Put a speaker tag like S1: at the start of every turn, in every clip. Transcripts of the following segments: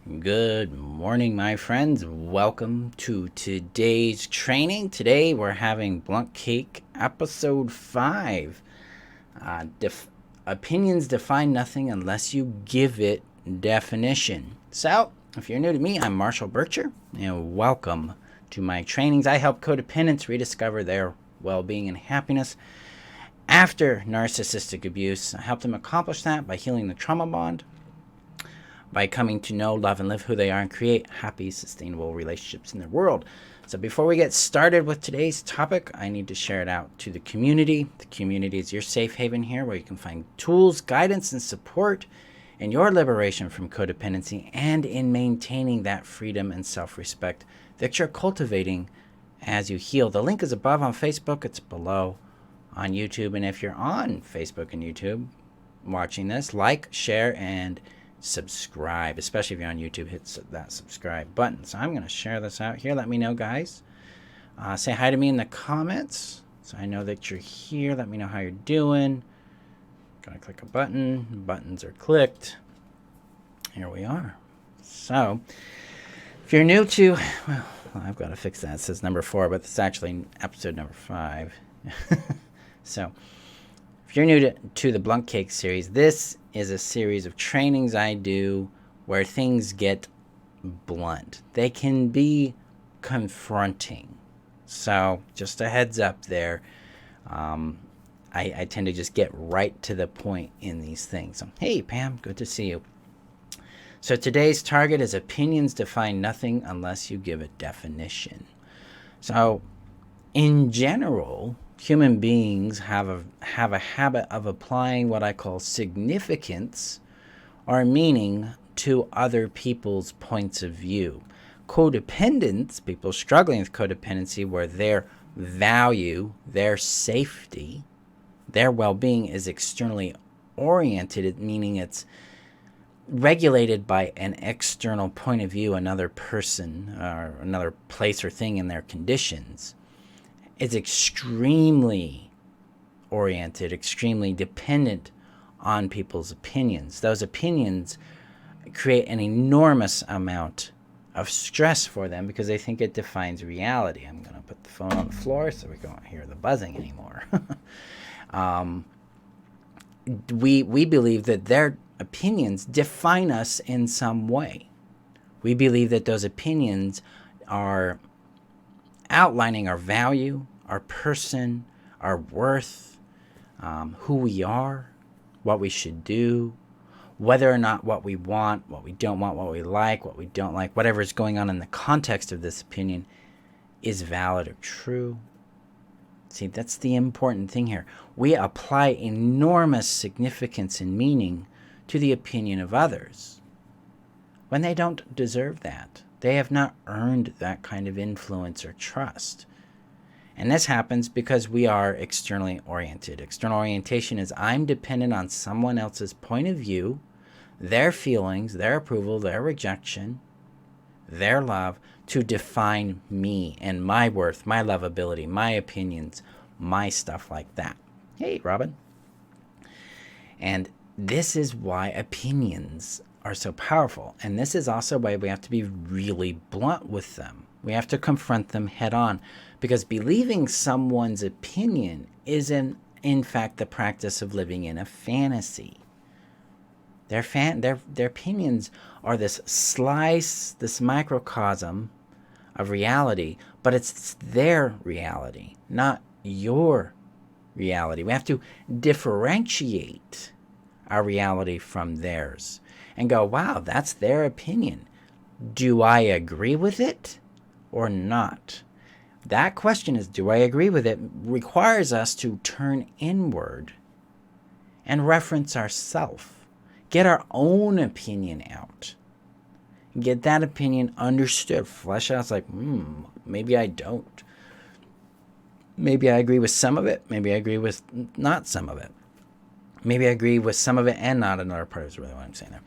S1: Good morning, my friends. Welcome to today's training. Today we're having Blunt Cake episode 5. Opinions define nothing unless you give it definition. So, if you're new to me, I'm Marshall Burtcher, and welcome to my trainings. I help codependents rediscover their well-being and happiness after narcissistic abuse. I help them accomplish that by healing the trauma bond, by coming to know, love, and live who they are and create happy, sustainable relationships in their world. So before we get started with today's topic, I need to share it out to the community. The community is your safe haven here where you can find tools, guidance, and support in your liberation from codependency and in maintaining that freedom and self-respect that you're cultivating as you heal. The link is above on Facebook. It's below on YouTube. And if you're on Facebook and YouTube watching this, like, share, and subscribe. Especially if you're on YouTube, hit that subscribe button. So I'm going to share this out here. Let me know, guys. Say hi to me in the comments so I know that you're here. Let me know how you're doing. Gonna click a button. Buttons are clicked. Here we are. So if you're new to, well, I've got to fix that. It says number 4, but it's actually episode number 5. So if you're new to the Blunt Cake series, this is a series of trainings I do where things get blunt. They can be confronting. So just a heads up there. I tend to just get right to the point in these things. So, hey, Pam, good to see you. So today's target is opinions define nothing unless you give it definition. So in general, human beings have a habit of applying what I call significance or meaning to other people's points of view. Codependents, people struggling with codependency, where their value, their safety, their well-being is externally oriented, meaning it's regulated by an external point of view, another person or another place or thing in their conditions. It's extremely oriented, extremely dependent on people's opinions. Those opinions create an enormous amount of stress for them because they think it defines reality. I'm going to put the phone on the floor so we don't hear the buzzing anymore. We believe that their opinions define us in some way. We believe that those opinions are outlining our value, our person, our worth, who we are, what we should do, whether or not what we want, what we don't want, what we like, what we don't like, whatever is going on in the context of this opinion is valid or true. See, that's the important thing here. We apply enormous significance and meaning to the opinion of others when they don't deserve that. They have not earned that kind of influence or trust. And this happens because we are externally oriented. External orientation is I'm dependent on someone else's point of view, their feelings, their approval, their rejection, their love to define me and my worth, my lovability, my opinions, my stuff like that. Hey, Robin. And this is why opinions are so powerful. And this is also why we have to be really blunt with them. We have to confront them head on, because believing someone's opinion is in fact the practice of living in a fantasy. Their opinions are this slice, this microcosm of reality, but it's their reality, not your reality. We have to differentiate our reality from theirs and go, wow, that's their opinion. Do I agree with it or not? That question is, do I agree with it, requires us to turn inward and reference ourselves. Get our own opinion out. Get that opinion understood. Flesh out. It's like, maybe I don't. Maybe I agree with some of it. Maybe I agree with not some of it. Maybe I agree with some of it and not another part is really what I'm saying there.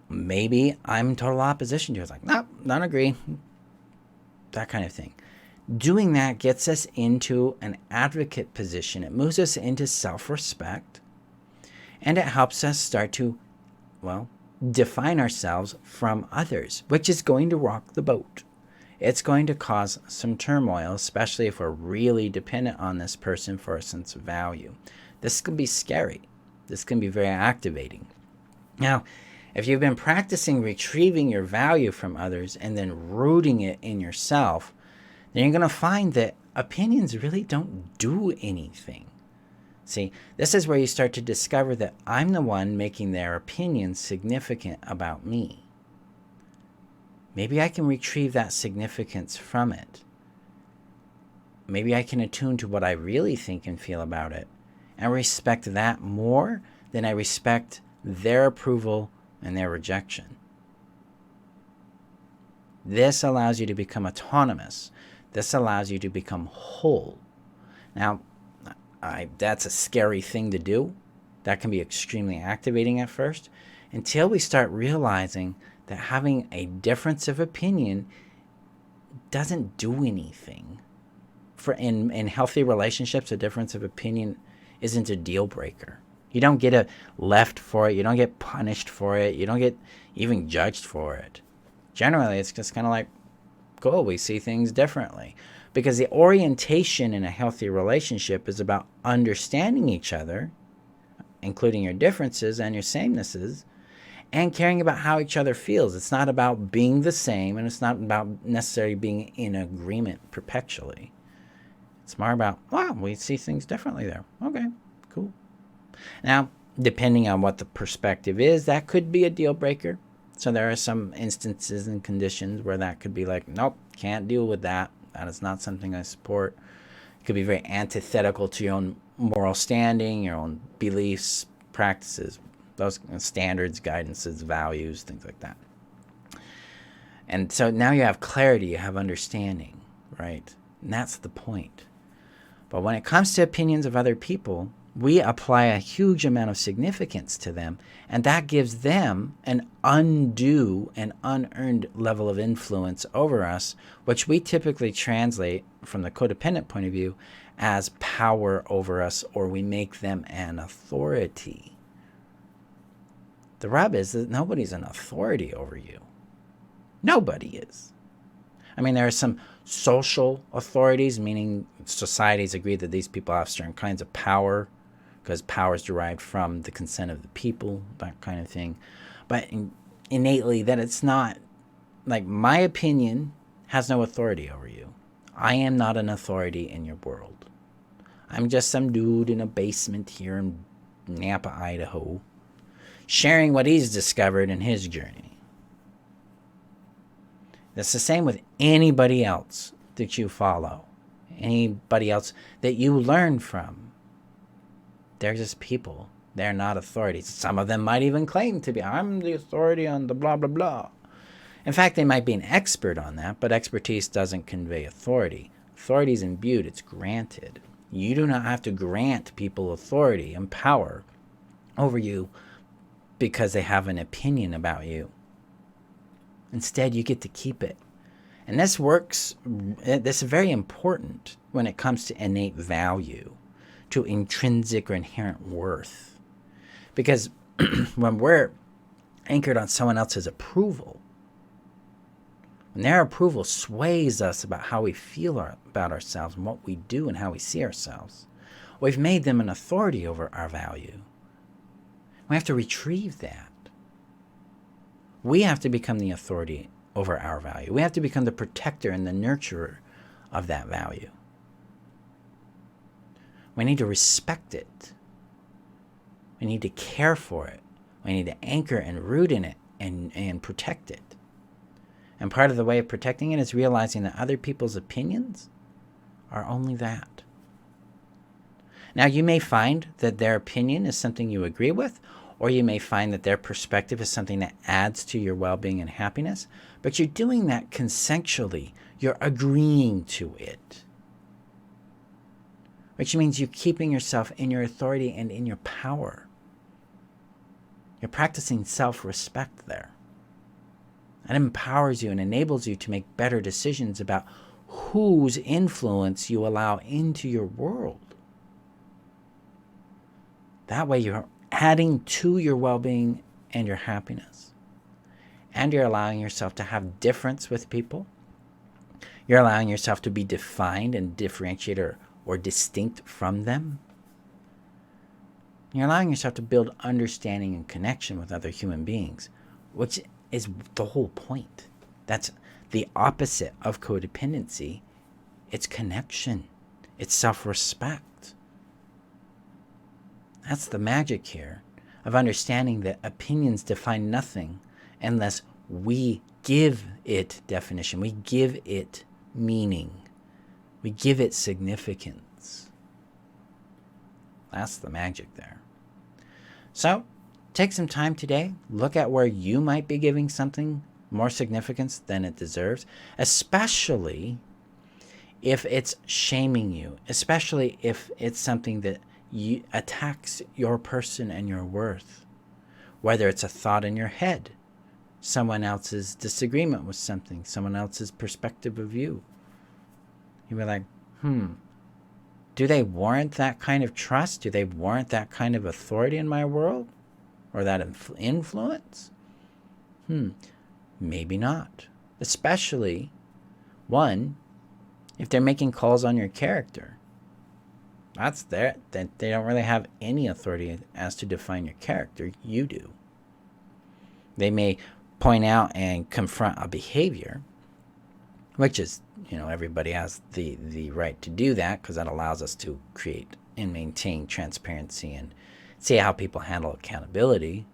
S1: Maybe I'm in total opposition to it. It's like, nope, don't agree. That kind of thing. Doing that gets us into an advocate position. It moves us into self-respect. And it helps us start to, well, define ourselves from others, which is going to rock the boat. It's going to cause some turmoil, especially if we're really dependent on this person for a sense of value. This can be scary. This can be very activating. Now, if you've been practicing retrieving your value from others and then rooting it in yourself, then you're going to find that opinions really don't do anything. See, this is where you start to discover that I'm the one making their opinions significant about me. Maybe I can retrieve that significance from it. Maybe I can attune to what I really think and feel about it and respect that more than I respect their approval and their rejection. This allows you to become autonomous. This allows you to become whole. Now, that's a scary thing to do. That can be extremely activating at first, until we start realizing that having a difference of opinion doesn't do anything. In healthy relationships, a difference of opinion isn't a deal breaker. You don't get a left for it. You don't get punished for it. You don't get even judged for it. Generally, it's just kind of like, cool, we see things differently. Because the orientation in a healthy relationship is about understanding each other, including your differences and your samenesses, and caring about how each other feels. It's not about being the same, and it's not about necessarily being in agreement perpetually. It's more about, wow, we see things differently there. Okay, cool. Now, depending on what the perspective is, that could be a deal breaker. So there are some instances and conditions where that could be like, nope, can't deal with that. That is not something I support. It could be very antithetical to your own moral standing, your own beliefs, practices, those standards, guidances, values, things like that. And so now you have clarity, you have understanding, right? And that's the point. But when it comes to opinions of other people, we apply a huge amount of significance to them, and that gives them an undue and unearned level of influence over us, which we typically translate from the codependent point of view as power over us, or we make them an authority. The rub is that nobody's an authority over you. Nobody is. I mean, there are some social authorities, meaning societies agree that these people have certain kinds of power, because power is derived from the consent of the people, that kind of thing. But innately, that it's not, like, my opinion has no authority over you. I am not an authority in your world. I'm just some dude in a basement here in Nampa, Idaho, sharing what he's discovered in his journey. That's the same with anybody else that you follow, anybody else that you learn from. They're just people. They're not authorities. Some of them might even claim to be, I'm the authority on the blah, blah, blah. In fact, they might be an expert on that, but expertise doesn't convey authority. Authority is imbued. It's granted. You do not have to grant people authority and power over you because they have an opinion about you. Instead, you get to keep it. And this is very important when it comes to innate value, to intrinsic or inherent worth. Because when we're anchored on someone else's approval, when their approval sways us about how we feel about ourselves and what we do and how we see ourselves, we've made them an authority over our value. We have to retrieve that. We have to become the authority over our value. We have to become the protector and the nurturer of that value. We need to respect it. We need to care for it. We need to anchor and root in it and protect it. And part of the way of protecting it is realizing that other people's opinions are only that. Now, you may find that their opinion is something you agree with, or you may find that their perspective is something that adds to your well-being and happiness, but you're doing that consensually. You're agreeing to it, which means you're keeping yourself in your authority and in your power. You're practicing self-respect there. That empowers you and enables you to make better decisions about whose influence you allow into your world. That way you're adding to your well-being and your happiness. And you're allowing yourself to have difference with people. You're allowing yourself to be defined and differentiated or distinct from them. You're allowing yourself to build understanding and connection with other human beings, which is the whole point. That's the opposite of codependency. It's connection. It's self-respect. That's the magic here of understanding that opinions define nothing unless we give it definition. We give it meaning. We give it significance. That's the magic there. So, take some time today. Look at where you might be giving something more significance than it deserves, especially if it's shaming you, especially if it's something that attacks your person and your worth. Whether it's a thought in your head, someone else's disagreement with something, someone else's perspective of you. You'd be like, do they warrant that kind of trust? Do they warrant that kind of authority in my world? Or that influence? Maybe not. Especially, one, if they're making calls on your character. That's that they don't really have any authority as to define your character. You do. They may point out and confront a behavior, which is, everybody has the right to do that because that allows us to create and maintain transparency and see how people handle accountability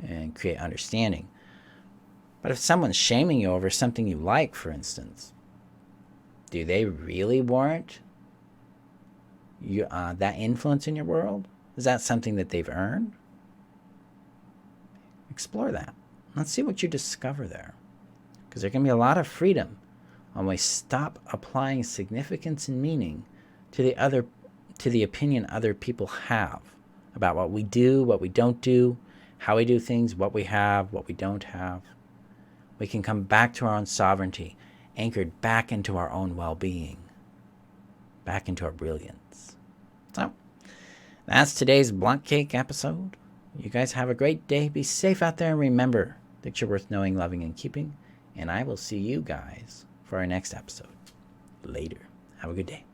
S1: and create understanding. But if someone's shaming you over something you like, for instance, do they really warrant that influence in your world? Is that something that they've earned? Explore that. Let's see what you discover there. Because there can be a lot of freedom when we stop applying significance and meaning to the opinion other people have about what we do, what we don't do, how we do things, what we have, what we don't have. We can come back to our own sovereignty, anchored back into our own well-being, back into our brilliance. So, that's today's Blunt Cake episode. You guys have a great day. Be safe out there, and remember that you're worth knowing, loving, and keeping. And I will see you guys for our next episode. Later. Have a good day.